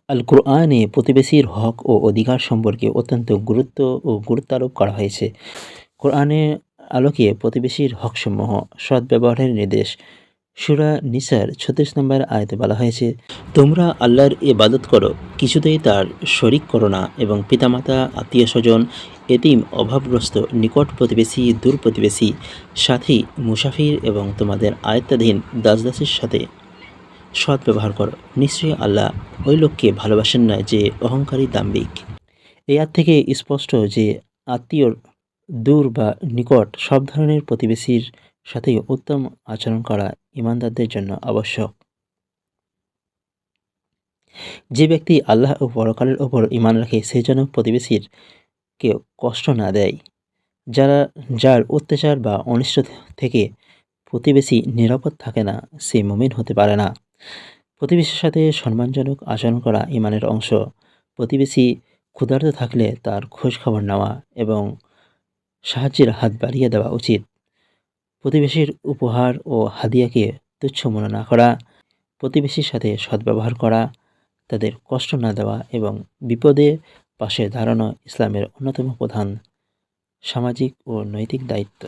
আল কোরআনে প্রতিবেশীর হক ও অধিকার সম্পর্কে অত্যন্ত গুরুত্বারোপ করা হয়েছে। কোরআনের আলোকে প্রতিবেশীর হকসমূহ সদ্ব্যবহারের নির্দেশ। সূরা নিসার ৩৬ নম্বর আয়াতে বলা হয়েছে, তোমরা আল্লাহর ইবাদত করো, কিছুতেই তার শরিক করো না, এবং পিতামাতা, আত্মীয় স্বজন, এতিম, অভাবগ্রস্ত, নিকট প্রতিবেশী, দূর প্রতিবেশী, সাথী, মুসাফির এবং তোমাদের আয়ত্তাধীন দাসদাসীর সাথে সৎ ব্যবহার করো। নিশ্চয়ই আল্লাহ ওই লোককে ভালোবাসেন না যে অহংকারী, দাম্ভিক। এই আয়াত থেকে স্পষ্ট যে আত্মীয়, দূর বা নিকট সব ধরনের প্রতিবেশীর সাথেই উত্তম আচরণ করা ইমানদারদের জন্য আবশ্যক। যে ব্যক্তি আল্লাহ ও পরকালের ওপর ঈমান রাখে সে যেন প্রতিবেশীর কেউ কষ্ট না দেয়। যার অত্যাচার বা অনিষ্ট থেকে প্রতিবেশী নিরাপদ থাকে না, সে মুমিন হতে পারে না। প্রতিবেশীর সাথে সম্মানজনক আচরণ করা ঈমানের অংশ। প্রতিবেশী ক্ষুধার্ত থাকলে তার খোঁজ খবর নেওয়া এবং সাহায্যের হাত বাড়িয়ে দেওয়া উচিত। প্রতিবেশীর উপহার ও হাদিয়াকে তুচ্ছ মনে না করা, প্রতিবেশীর সাথে সদ্ব্যবহার করা, তাদের কষ্ট না দেওয়া এবং বিপদে পাশে দাঁড়ানো ইসলামের অন্যতম প্রধান সামাজিক ও নৈতিক দায়িত্ব।